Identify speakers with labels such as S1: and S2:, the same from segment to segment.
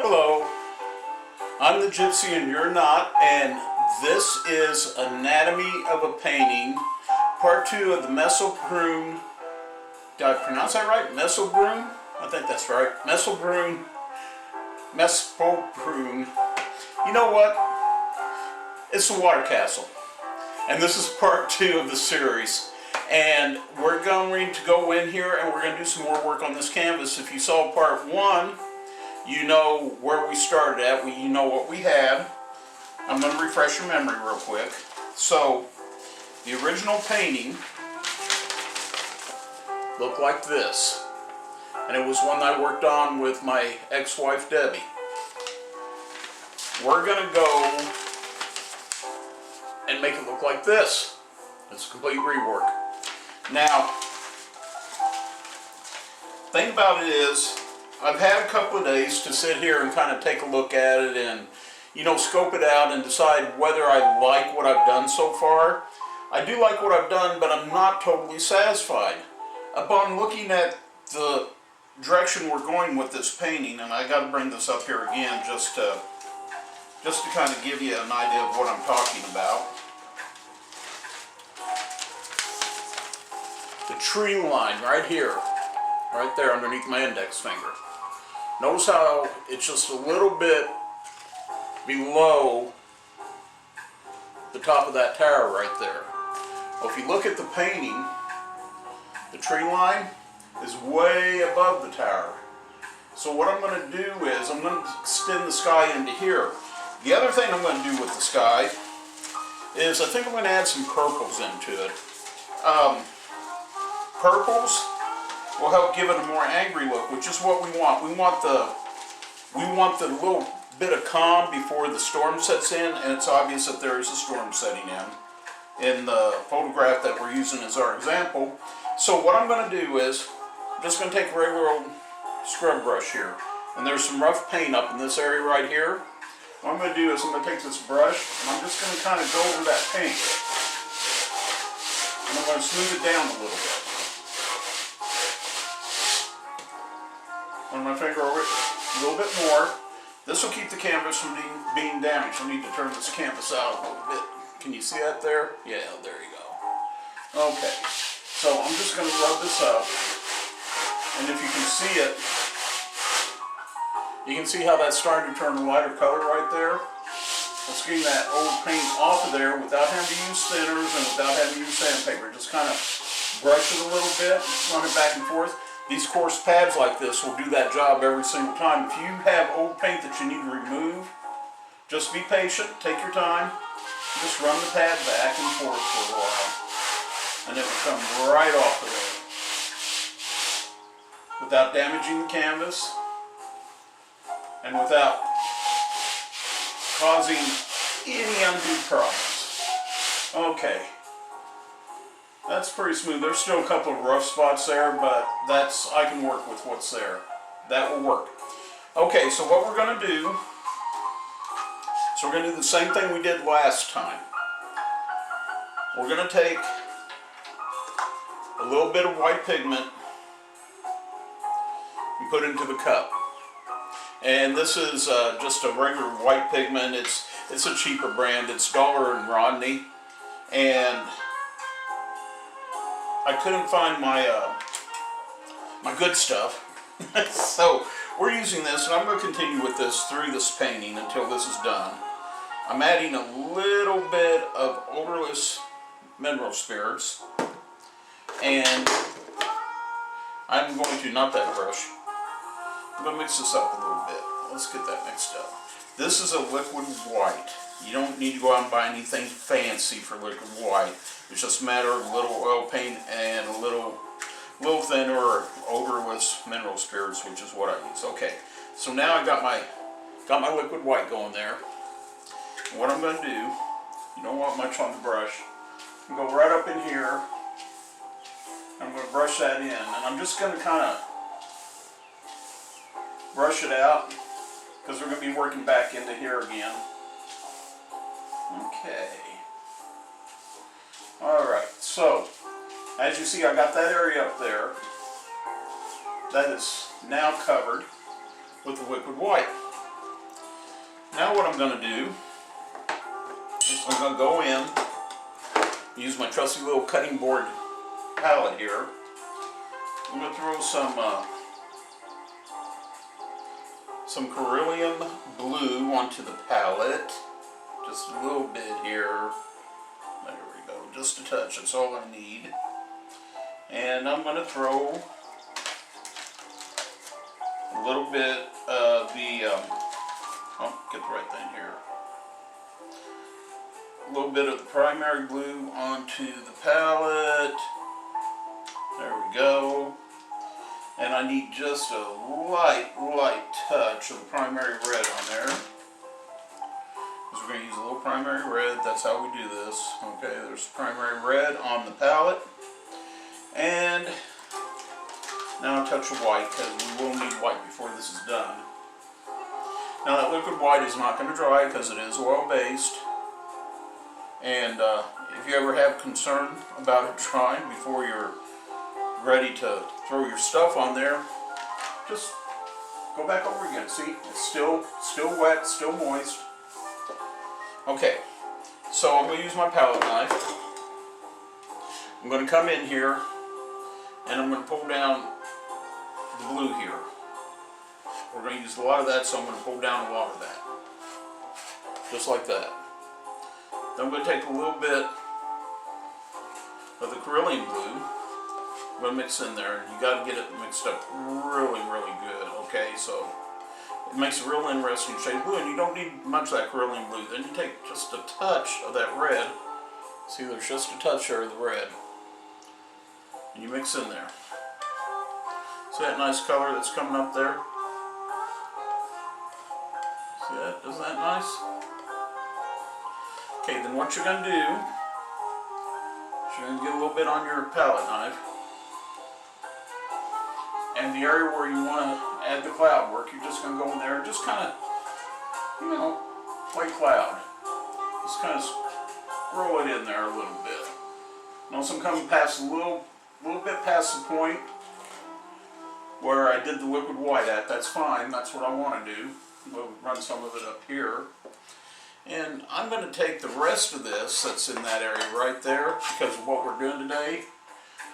S1: Hello, I'm the Gypsy and you're not, and this is Anatomy of a Painting, part 2 of the Mespelbrunn. Did I pronounce that right? Mespelbrunn? I think that's right. Mespelbrunn. You know what? It's the Water Castle. And this is part 2 of the series. And we're going to go in here and we're going to do some more work on this canvas. If you saw part 1, you know where we started at. You know what we had. I'm going to refresh your memory real quick. So, the original painting looked like this. And it was one that I worked on with my ex-wife Debbie. We're going to go and make it look like this. It's a complete rework. Now, thing about it is, I've had a couple of days to sit here and kind of take a look at it and, scope it out and decide whether I like what I've done so far. I do like what I've done, but I'm not totally satisfied. Upon looking at the direction we're going with this painting, and I got to bring this up here again just to kind of give you an idea of what I'm talking about. The tree line right here, right there underneath my index finger. Notice how it's just a little bit below the top of that tower right there. Well, if you look at the painting, the tree line is way above the tower. So what I'm going to do is I'm going to extend the sky into here. The other thing I'm going to do with the sky is I think I'm going to add some purples into it. Purples will help give it a more angry look, which is what we want. We want the little bit of calm before the storm sets in, and it's obvious that there is a storm setting in the photograph that we're using as our example. So what I'm going to do is I'm just going to take a regular old scrub brush here, and there's some rough paint up in this area right here. What I'm going to do is I'm going to take this brush and I'm just going to kind of go over that paint, and I'm going to smooth it down a little bit. Run my finger over it a little bit more. This will keep the canvas from being damaged. I need to turn this canvas out a little bit. Can you see that there? Yeah, there you go. Okay, so I'm just going to rub this up, and if you can see it, you can see how that's starting to turn a lighter color right there. Let's get that old paint off of there without having to use thinners and without having to use sandpaper. Just kind of brush it a little bit, run it back and forth. These coarse pads like this will do that job every single time. If you have old paint that you need to remove, just be patient, take your time, just run the pad back and forth for a while, and it will come right off of there without damaging the canvas and without causing any undue problems. Okay. That's pretty smooth. There's still a couple of rough spots there, but I can work with what's there. That will work. Okay, so what we're going to do, we're going to do the same thing we did last time. We're going to take a little bit of white pigment and put it into the cup. And this is just a regular white pigment. It's a cheaper brand. It's Dollar and Rodney. And I couldn't find my good stuff, so we're using this, and I'm going to continue with this through this painting until this is done. I'm adding a little bit of odorless mineral spirits, and I'm going to, not that brush, I'm going to mix this up a little bit. Let's get that mixed up. This is a liquid white. You don't need to go out and buy anything fancy for liquid white. It's just a matter of a little oil paint and a little thinner or odorless mineral spirits, which is what I use. Okay, so now I got my liquid white going there. And what I'm going to do, you don't want much on the brush, I'm going to go right up in here. I'm going to brush that in, and I'm just going to kind of brush it out because we're going to be working back into here again. Okay. Alright, so as you see, I got that area up there. That is now covered with the liquid white. Now what I'm going to do is I'm going to go in, use my trusty little cutting board palette here. I'm going to throw some Cerulean blue onto the palette. Just a little bit here. There we go. Just a touch. That's all I need. And I'm going to throw a little bit of the, get the right thing here. A little bit of the primary blue onto the palette. There we go. And I need just a light touch of the primary red on there. Because we're going to use a little primary red. That's how we do this. Okay, there's primary red on the palette. And now a touch of white, because we will need white before this is done. Now that liquid white is not going to dry because it is oil-based. And if you ever have concern about it drying before you're ready to throw your stuff on there, just go back over again. See, it's still wet, still moist. Okay, so I'm going to use my palette knife. I'm going to come in here and I'm going to pull down the blue here. We're going to use a lot of that, so I'm going to pull down a lot of that. Just like that. Then I'm going to take a little bit of the Cerulean blue. I'm going to mix in there. You got to get it mixed up really good. Okay, so it makes a real interesting shade of blue, and you don't need much of that Cerulean blue. Then you take just a touch of that red. See, there's just a touch there of the red, and you mix in there. See that nice color that's coming up there? See that? Isn't that nice? Okay, then what you're going to do is you're going to get a little bit on your palette knife. And the area where you want to add the cloud work, you're just going to go in there and just kind of, you know, play cloud. Just kind of scroll it in there a little bit. Notice I'm coming past a little bit past the point where I did the liquid white at. That's fine. That's what I want to do. We'll run some of it up here. And I'm going to take the rest of this that's in that area right there because of what we're doing today.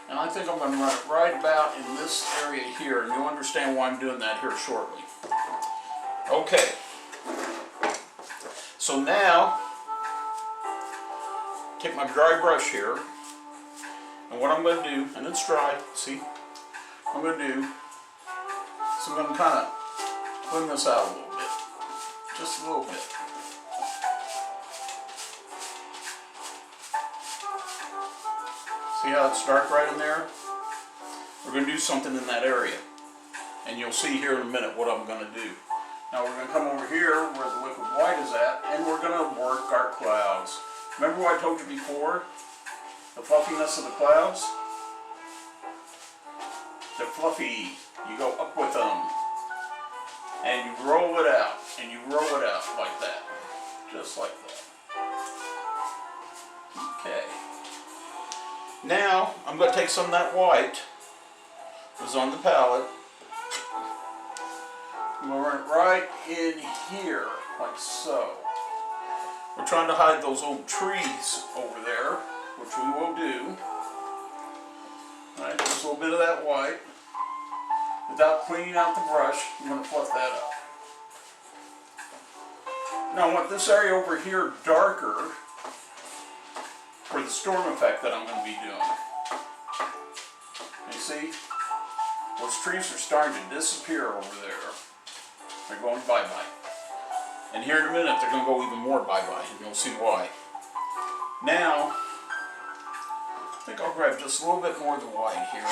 S1: And I think I'm going to run it right about in this area here, and you'll understand why I'm doing that here shortly. Okay. So now, take my dry brush here, and what I'm going to do, and it's dry, see, what I'm going to do, so I'm going to kind of clean this out a little bit, just a little bit. See how it's dark right in there? We're going to do something in that area. And you'll see here in a minute what I'm going to do. Now we're going to come over here where the liquid white is at, and we're going to work our clouds. Remember what I told you before? The fluffiness of the clouds? They're fluffy. You go up with them. And you roll it out. And you roll it out like that. Just like that. Okay. Now, I'm going to take some of that white that was on the palette. I'm going to run it right in here, like so. We're trying to hide those old trees over there, which we will do. Alright, just a little bit of that white. Without cleaning out the brush, I'm going to fluff that up. Now I want this area over here darker for the storm effect that I'm going to be doing. You see, those trees are starting to disappear over there. They're going bye-bye. And here in a minute, they're going to go even more bye-bye, and you'll see why. Now, I think I'll grab just a little bit more of the white here.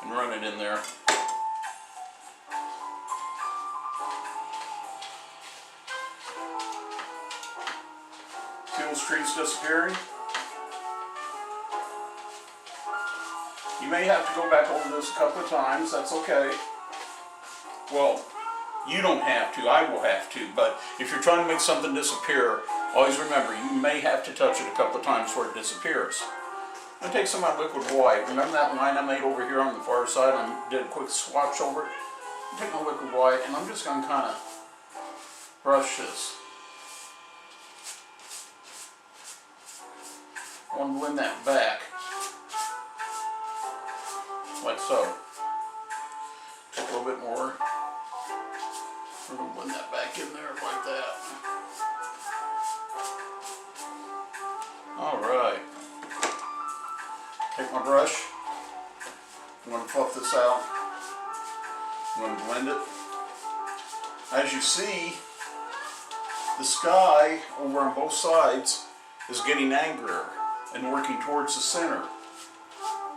S1: And run it in there. See those trees disappearing? You may have to go back over this a couple of times, that's okay. Well, you don't have to, I will have to, but if you're trying to make something disappear, always remember, you may have to touch it a couple of times before it disappears. I'm going to take some of my liquid white. Remember that line I made over here on the far side? I did a quick swatch over it. Take my liquid white and I'm just going to kind of brush this. I want to blend that back, like so. Take a little bit more. We're going to blend that back in there like that. Alright. Take my brush. I'm going to fluff this out. I'm going to blend it. As you see, the sky over on both sides is getting angrier and working towards the center,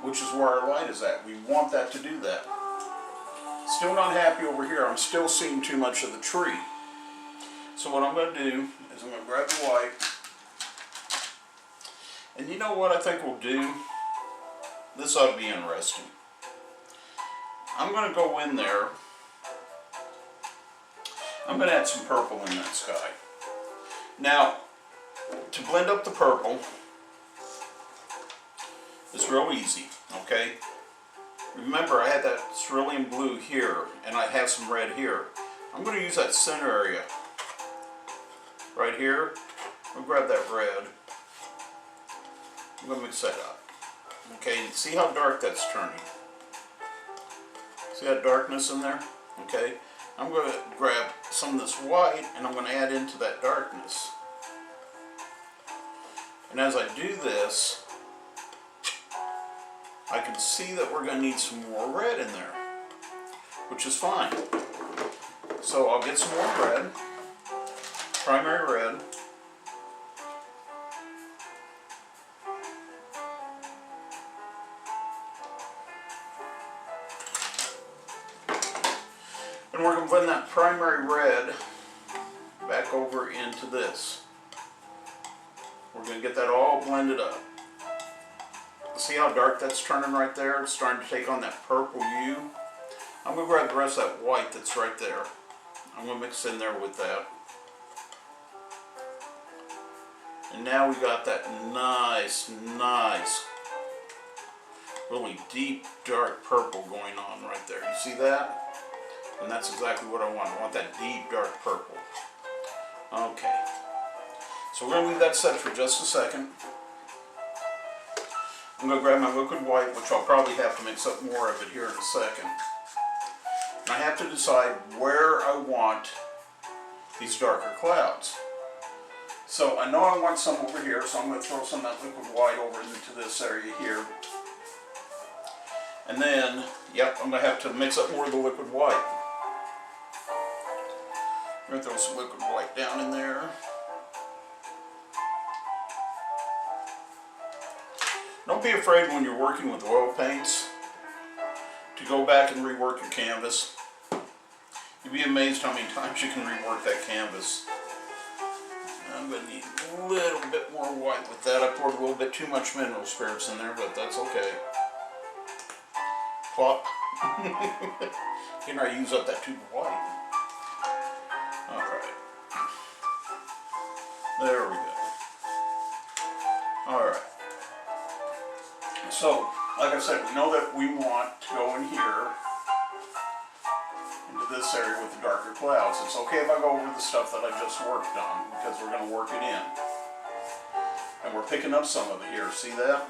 S1: which is where our light is at. We want that to do that. Still not happy over here. I'm still seeing too much of the tree. So what I'm going to do is I'm going to grab the white. And you know what I think we'll do? This ought to be interesting. I'm going to go in there. I'm going to add some purple in that sky. Now, to blend up the purple, it's real easy, okay? Remember, I had that cerulean blue here, and I have some red here. I'm going to use that center area right here. I'm going to grab that red. I'm going to mix that up. Okay, see how dark that's turning? See that darkness in there? Okay, I'm going to grab some of this white and I'm going to add into that darkness. And as I do this, I can see that we're going to need some more red in there, which is fine. So I'll get some more red, primary red. And we're going to blend that primary red back over into this. We're going to get that all blended up. See how dark that's turning right there? It's starting to take on that purple hue. I'm going to grab the rest of that white that's right there. I'm going to mix in there with that. And now we got that nice, really deep, dark purple going on right there. You see that? And that's exactly what I want. I want that deep, dark purple. Okay. So we're going to leave that set for just a second. I'm going to grab my liquid white, which I'll probably have to mix up more of it here in a second. And I have to decide where I want these darker clouds. So I know I want some over here, so I'm going to throw some of that liquid white over into this area here. And then, yep, I'm going to have to mix up more of the liquid white. I'm going to throw some liquid white down in there. Don't be afraid when you're working with oil paints to go back and rework your canvas. You'll be amazed how many times you can rework that canvas. I'm going to need a little bit more white with that. I poured a little bit too much mineral spirits in there, but that's okay. Plop. You know, I use up that tube of white. Alright. There we go. Alright. So, like I said, we know that we want to go in here into this area with the darker clouds. It's okay if I go over the stuff that I just worked on because we're going to work it in. And we're picking up some of it here. See that?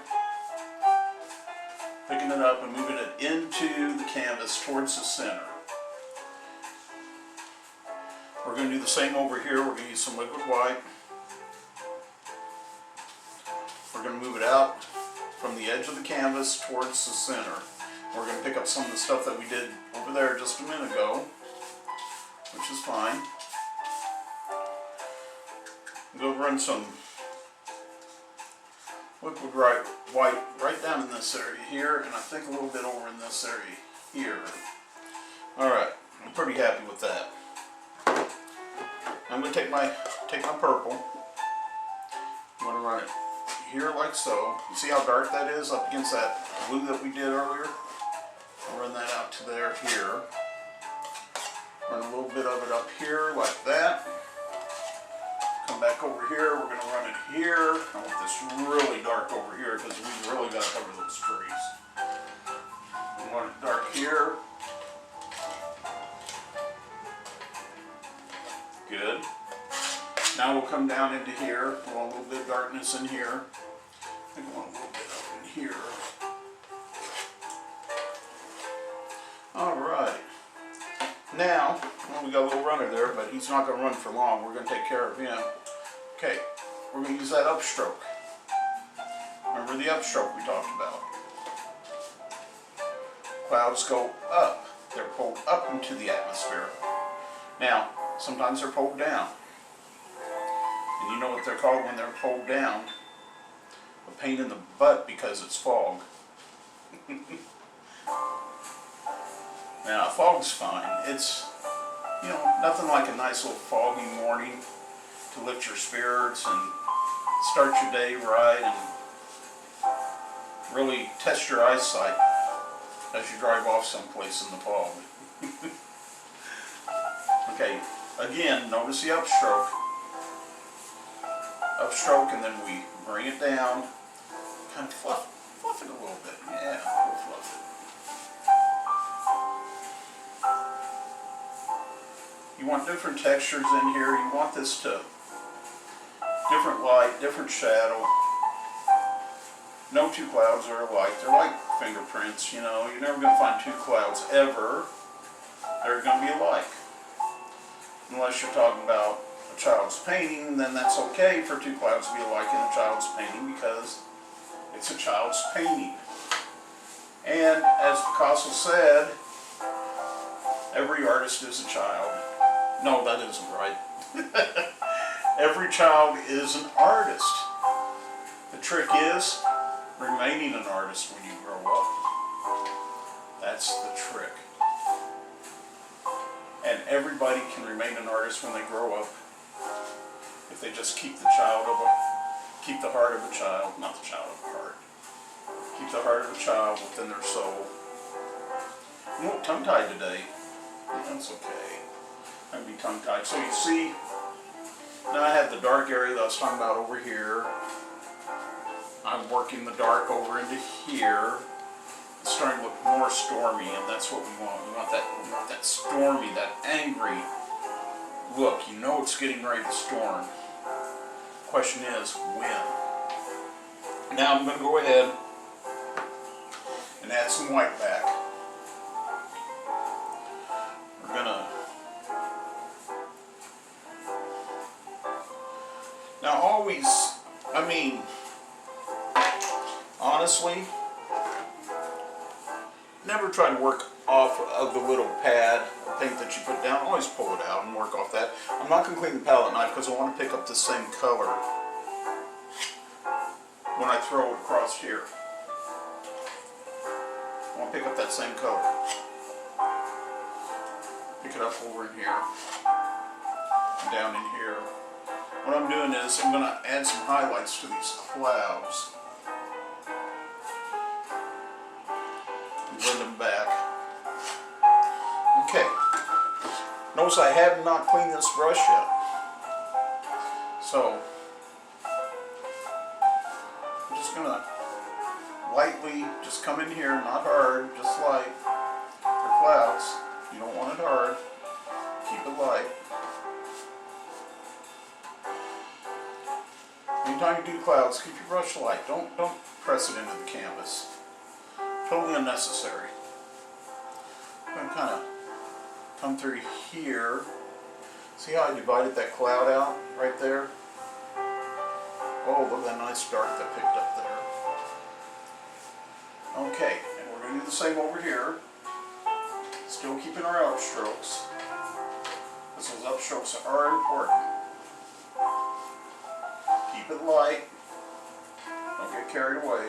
S1: Picking it up and moving it into the canvas towards the center. We're going to do the same over here. We're going to use some liquid white. We're going to move it out from the edge of the canvas towards the center. We're going to pick up some of the stuff that we did over there just a minute ago, which is fine. Go run some liquid white right down in this area here, and I think a little bit over in this area here. Alright, I'm pretty happy with that. I'm going to take my purple. I'm going to run it here like so. You see how dark that is up against that blue that we did earlier? I'll run that out to there here. Run a little bit of it up here like that. come back over here. We're going to run it here. I want this really dark over here because we really got to cover those trees. We want it dark here. Good. Now we'll come down into here. We want a little bit of darkness in here. I think we want a little bit up in here. Alright. Now, well, we got a little runner there, but he's not going to run for long. We're going to take care of him. Okay, we're going to use that upstroke. Remember the upstroke we talked about. Clouds go up. They're pulled up into the atmosphere. Now, sometimes they're pulled down. And you know what they're called when they're pulled down? A pain in the butt because it's fog. Now, fog's fine. It's, you know, nothing like a nice little foggy morning to lift your spirits and start your day right and really test your eyesight as you drive off someplace in the fog. Okay, again, notice the upstroke. Upstroke, and then we bring it down, kind of fluff it a little bit. Yeah, we'll fluff it. You want different textures in here. You want this to different light, different shadow. No two clouds are alike. They're like fingerprints, you know. You're never going to find two clouds ever. They're going to be alike. Unless you're talking about a child's painting, then that's okay for two clouds to be alike in a child's painting because it's a child's painting. And as Picasso said, every artist is a child. No, that isn't right. Every child is an artist. The trick is remaining an artist when you grow up. That's the trick. And everybody can remain an artist when they grow up if they just keep the keep the heart of a child, not the child of the heart. Keep the heart of a child within their soul. I'm a little tongue-tied today. That's okay. I'm going to be tongue-tied. So you see, now I have the dark area that I was talking about over here. I'm working the dark over into here. It's starting to look more stormy, and that's what we want. We want that stormy, that angry look. You know it's getting ready to storm. Question is, when? Now I'm going to go ahead and add some white back. We're going to... Now always, I mean, honestly, never try to work off of the little pad of paint that you put down. Always pull it out and work off that. I'm not going to clean the palette knife because I want to pick up the same color when I throw it across here. I want to pick up that same color. Pick it up over in here and down in here. What I'm doing is I'm going to add some highlights to these clouds. Blend them back. Okay. Notice I have not cleaned this brush yet. So, I'm just going to lightly just come in here, not hard, just light. For clouds, you don't want it hard. Keep it light. Anytime you do clouds, keep your brush light. Don't press it into the canvas. Totally unnecessary. I'm going to kind of come through here. See how I divided that cloud out right there? Oh, look at that nice dark that picked up there. Okay, and we're going to do the same over here. Still keeping our upstrokes. Because those upstrokes are important. Keep it light. Don't get carried away.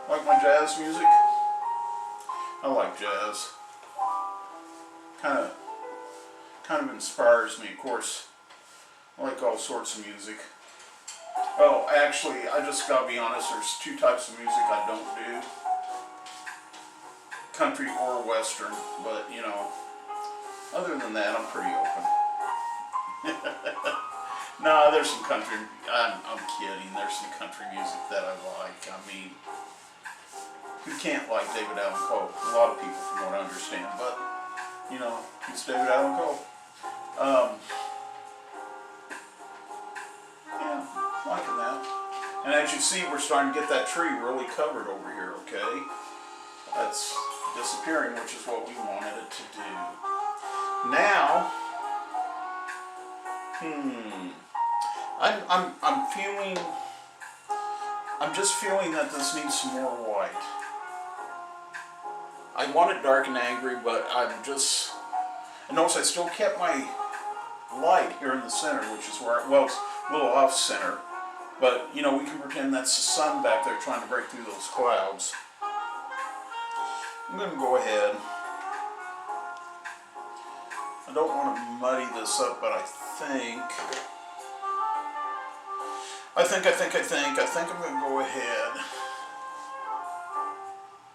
S1: Like my jazz music? I like jazz. Kind of inspires me, of course. I like all sorts of music. Well, actually, I just gotta be honest, there's two types of music I don't do. Country or Western, but you know, Other than that, I'm pretty open. No, there's some country, I'm kidding, there's some country music that I like. I mean, who can't like David Allan Coe? A lot of people from what I understand, but, you know, it's David Allan Coe. Yeah, liking that. And as you see, we're starting to get that tree really covered over here, okay? That's disappearing, which is what we wanted it to do. Now, I'm just feeling that this needs some more white. I want it dark and angry, but and notice I still kept my light here in the center, which is where, well, it's a little off center, but you know, we can pretend that's the sun back there trying to break through those clouds. I'm going to go ahead. I don't want to muddy this up, but I think I'm going to go ahead.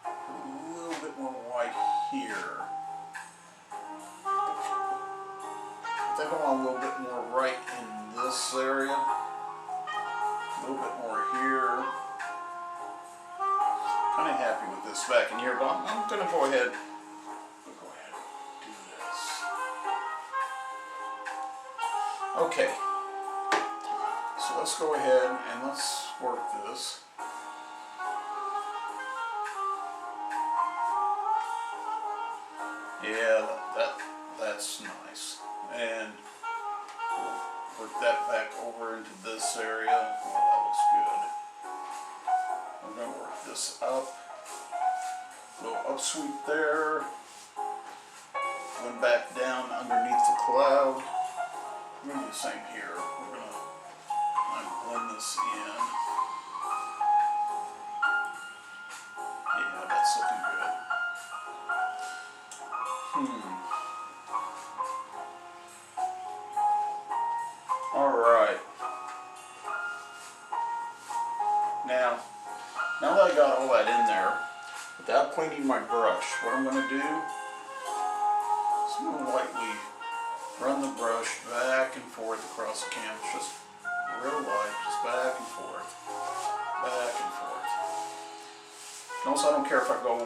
S1: A little bit more white here. I think I want a little bit more right in this area. A little bit more here. Kind of happy with this back in here, but I'm going to go ahead. And do this. Okay. So let's go ahead and let's work this. Yeah, that's nice. And we'll work that back over into this area. Well, that looks good. We're going to work this up. A little upsweep there. One back down underneath the cloud. We're going to do the same here. We're going to blend this in. Yeah, that's looking good. Alright. Now that I got all that in there, without cleaning my brush, what I'm going to do is I'm going to lightly run the brush back and forth across the canvas, just real light, just back and forth, back and forth. Notice I don't care if I go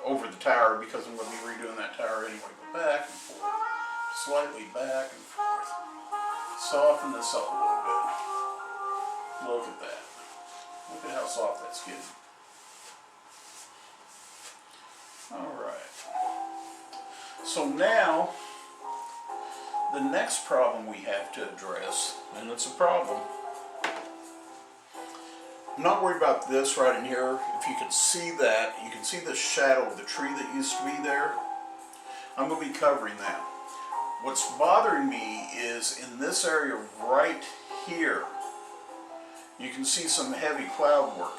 S1: over the tower, because I'm going to be redoing that tower anyway. Go back and forth, slightly back and forth. Soften this up a little bit. Look at that. Look at how soft that's getting. Alright. So now, the next problem we have to address, and it's a problem. I'm not worried about this right in here. If you can see that, you can see the shadow of the tree that used to be there. I'm going to be covering that. What's bothering me is in this area right here, you can see some heavy cloud work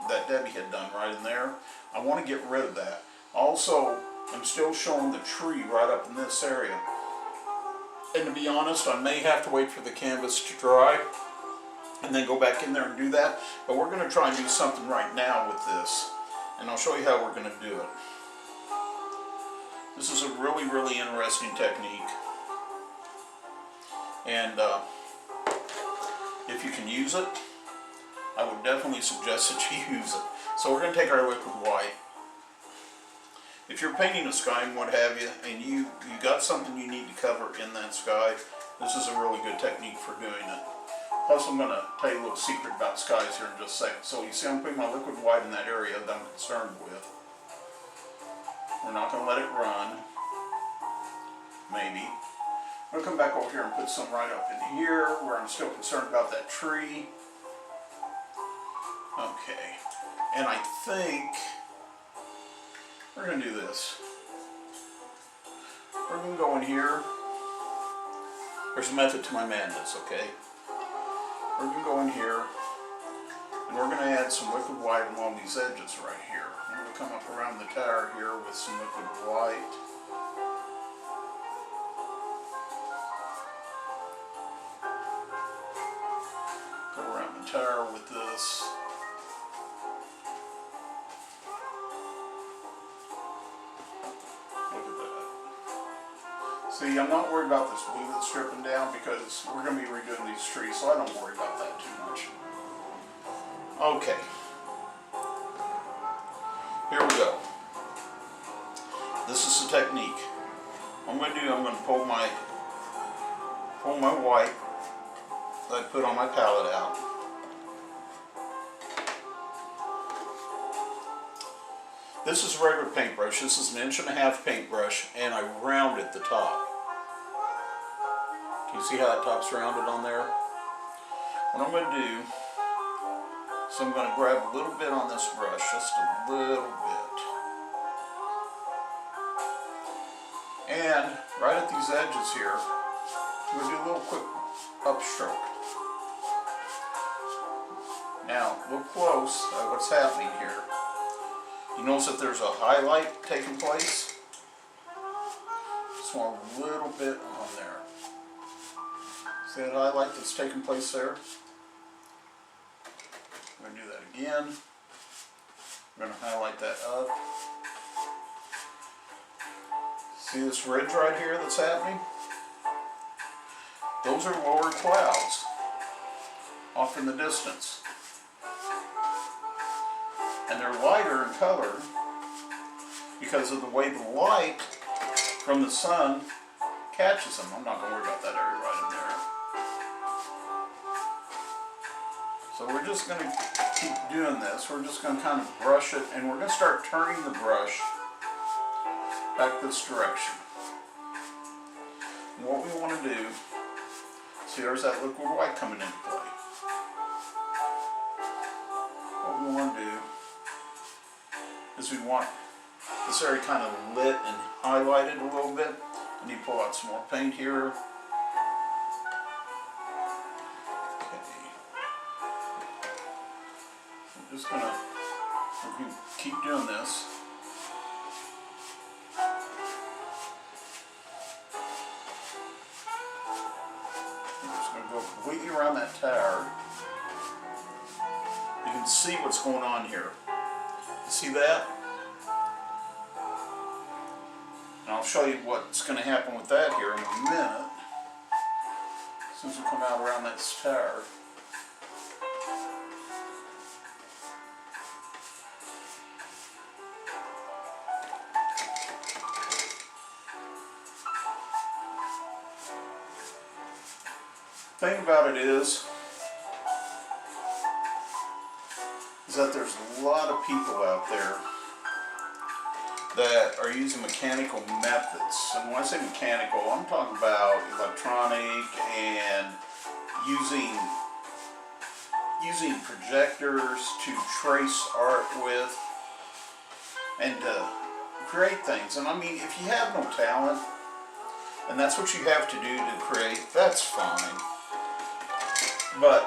S1: that Debbie had done right in there. I want to get rid of that. Also, I'm still showing the tree right up in this area. And to be honest, I may have to wait for the canvas to dry and then go back in there and do that. But we're going to try and do something right now with this. And I'll show you how we're going to do it. This is a really, really interesting technique. And if you can use it, I would definitely suggest that you use it. So we're going to take our liquid white. If you're painting a sky and what have you, and you got something you need to cover in that sky, this is a really good technique for doing it. Plus, I'm going to tell you a little secret about skies here in just a second. So you see I'm putting my liquid white in that area that I'm concerned with. We're not going to let it run. Maybe. I'm going to come back over here and put some right up in here where I'm still concerned about that tree. Okay. And I think we're going to do this. We're going to go in here. There's a method to my madness, okay? We're going to go in here and we're going to add some liquid white along these edges right here. I'm going to come up around the tower here with some liquid white. Go around the tower with this. Look at that. See, I'm not worried about this blue that's dripping down because we're going to be redoing these trees, so I don't worry about that too much. Okay. Here we go. This is the technique. What I'm going to do, I'm going to pull my white that I put on my palette out. This is a regular paintbrush. This is an 1.5 inch paintbrush, and I rounded the top. Can you see how that top's rounded on there? What I'm going to do, so I'm going to grab a little bit on this brush, just a little bit. And right at these edges here, I'm going to do a little quick upstroke. Now, look close at what's happening here. You notice that there's a highlight taking place? Just want a little bit on there. See that highlight that's taking place there? I'm going to do that again. I'm going to highlight that up. See this ridge right here that's happening? Those are lower clouds off in the distance. And they're lighter in color because of the way the light from the sun catches them. I'm not going to worry about that area right in there. So we're just going to keep doing this. We're just going to kind of brush it, and we're going to start turning the brush back this direction. And what we want to do, see, there's that liquid white coming into play. What we want to do is we want this area kind of lit and highlighted a little bit. I need to pull out some more paint here. Okay. I'm just gonna keep doing this. I'm just gonna go completely around that tower. You can see what's going on here. See that? And I'll show you what's going to happen with that here in a minute. As soon as we come out around that tower. The thing about it is that there's a lot of people out there that are using mechanical methods. And when I say mechanical, I'm talking about electronic and using projectors to trace art with and create things. And I mean, if you have no talent and that's what you have to do to create, that's fine. But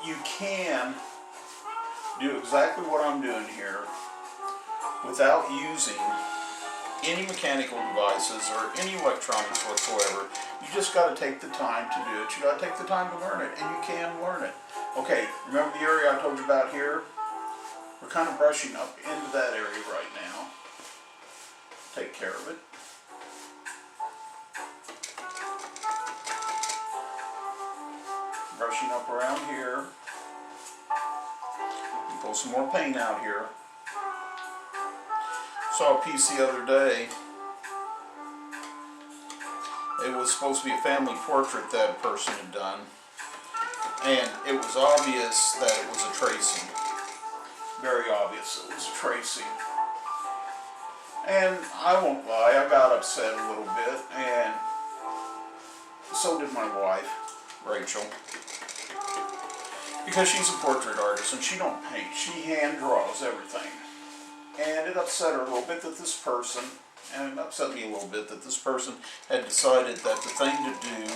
S1: you can do exactly what I'm doing here without using any mechanical devices or any electronics whatsoever. You just got to take the time to do it. You got to take the time to learn it, and you can learn it. Okay, remember the area I told you about here? We're kind of brushing up into that area right now. Take care of it. Brushing up around here. Pull some more paint out here. Saw a piece the other day. It was supposed to be a family portrait that a person had done. And it was obvious that it was a tracing. Very obvious it was a tracing. And I won't lie, I got upset a little bit, and so did my wife, Rachel. Because she's a portrait artist and she don't paint, she hand draws everything. And it upset her a little bit that this person, and it upset me a little bit that this person had decided that the thing to do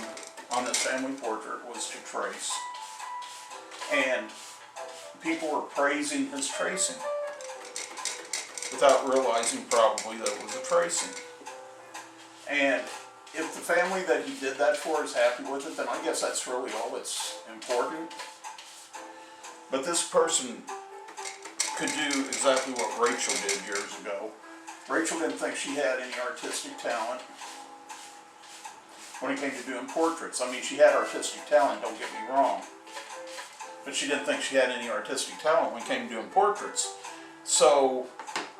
S1: on this family portrait was to trace. And people were praising his tracing without realizing probably that it was a tracing. And if the family that he did that for is happy with it, then I guess that's really all that's important. But this person could do exactly what Rachel did years ago. Rachel didn't think she had any artistic talent. when it came to doing portraits. I mean, she had artistic talent, don't get me wrong. But she didn't think she had any artistic talent when it came to doing portraits. So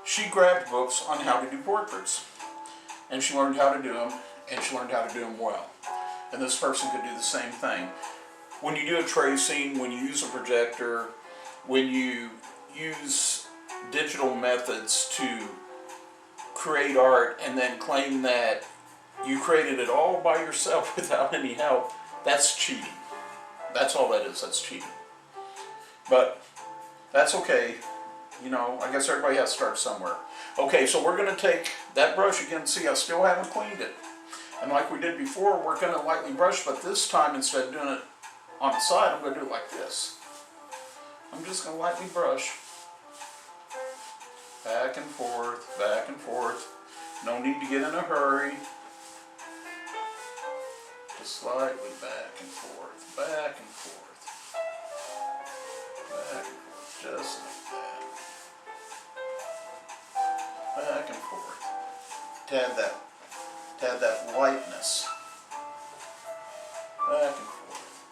S1: she grabbed books on how to do portraits. And she learned how to do them, and she learned how to do them well. And this person could do the same thing. When you do a tracing, when you use a projector, when you use digital methods to create art and then claim that you created it all by yourself without any help, that's cheating. That's all that is, that's cheating. But that's okay. You know, I guess everybody has to start somewhere. Okay, so we're going to take that brush again. See, I still haven't cleaned it. And like we did before, we're going to lightly brush, but this time instead of doing it on the side, I'm going to do it like this. I'm just going to lightly brush. Back and forth, back and forth. No need to get in a hurry. Just slightly back and forth, back and forth. Back and forth, just like that. Back and forth. To add that lightness. Back and forth.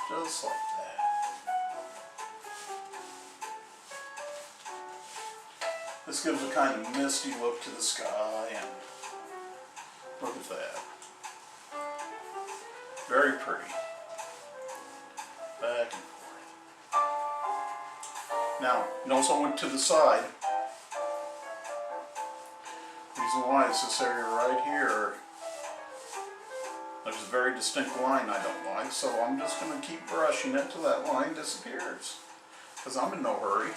S1: Just like that. This gives a kind of misty look to the sky, and look at that. Very pretty. Back and forth. Now, notice I went to the side. Reason why is this area right here. There's a very distinct line I don't like, so I'm just going to keep brushing it till that line disappears. Because I'm in no hurry.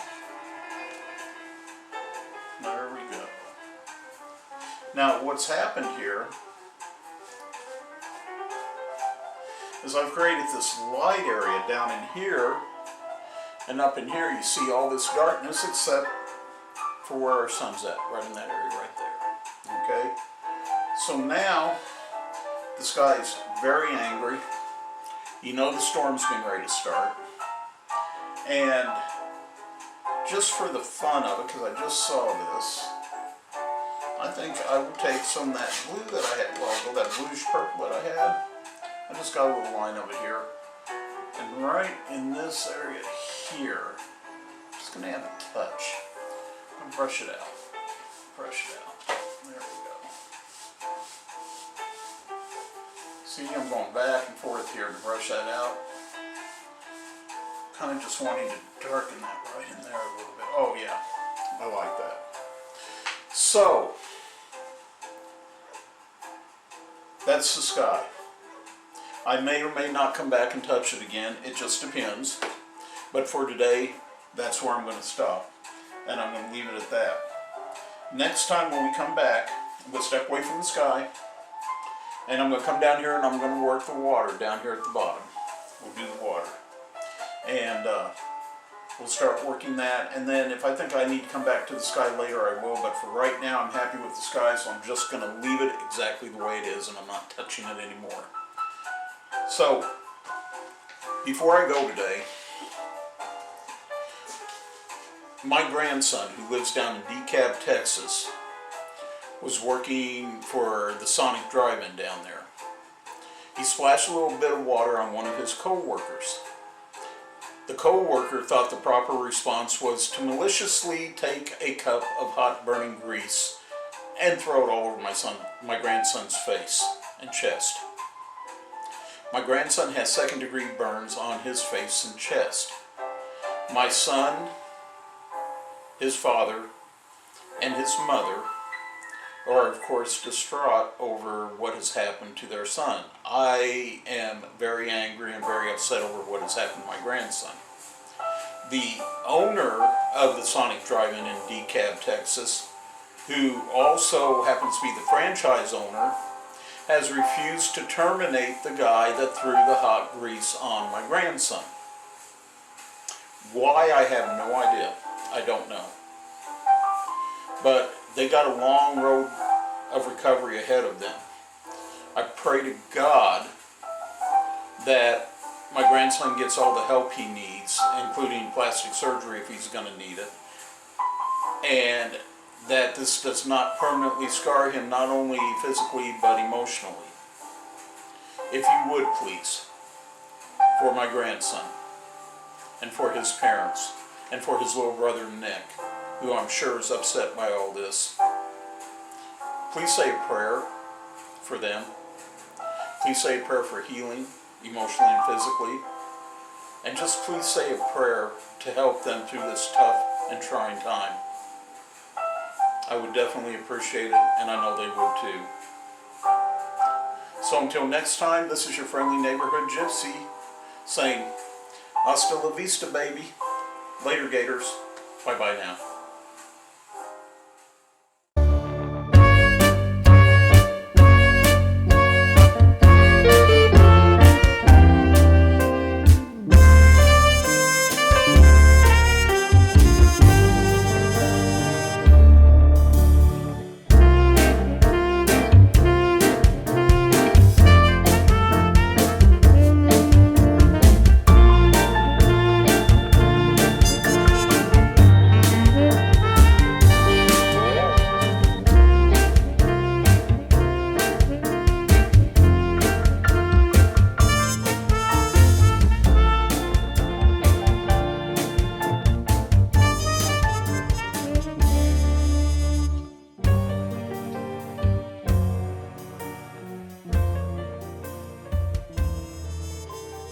S1: There we go. Now, what's happened here is I've created this light area down in here, and up in here you see all this darkness except for where our sun's at, right in that area right there. Okay? So now, the sky is very angry. You know the storm's getting ready to start. And just for the fun of it, because I just saw this, I think I will take some of that blue that I had, well, that bluish purple that I had. I just got a little line of it here. And right in this area here, I'm just going to add a touch. And brush it out. Brush it out. There we go. See, I'm going back and forth here to brush that out. Kind of just wanting to darken that right in there a little bit. Oh yeah, I like that. So, that's the sky. I may or may not come back and touch it again. It just depends. But for today, that's where I'm going to stop. And I'm going to leave it at that. Next time when we come back, I'm going to step away from the sky. And I'm going to come down here and I'm going to work the water down here at the bottom. We'll do the water. And we'll start working that. And then if I think I need to come back to the sky later, I will. But for right now, I'm happy with the sky, so I'm just going to leave it exactly the way it is, and I'm not touching it anymore. So, before I go today, my grandson, who lives down in DeKalb, Texas, was working for the Sonic Drive-In down there. He splashed a little bit of water on one of his co-workers. The co-worker thought the proper response was to maliciously take a cup of hot burning grease and throw it all over my grandson's face and chest. My grandson has second-degree burns on his face and chest. My son, his father, and his mother are, of course, distraught over what has happened to their son. I am very angry and very upset over what has happened to my grandson. The owner of the Sonic Drive-In in DeKalb, Texas, who also happens to be the franchise owner, has refused to terminate the guy that threw the hot grease on my grandson. Why, I have no idea. I don't know. But they got a long road of recovery ahead of them. I pray to God that my grandson gets all the help he needs, including plastic surgery if he's going to need it, and that this does not permanently scar him, not only physically but emotionally. if you would please, for my grandson, and for his parents, and for his little brother Nick, who I'm sure is upset by all this. Please say a prayer for them. Please say a prayer for healing, emotionally and physically. And just please say a prayer to help them through this tough and trying time. I would definitely appreciate it, and I know they would too. So until next time, this is your friendly neighborhood gypsy saying, hasta la vista, baby. Later, Gators. Bye-bye now.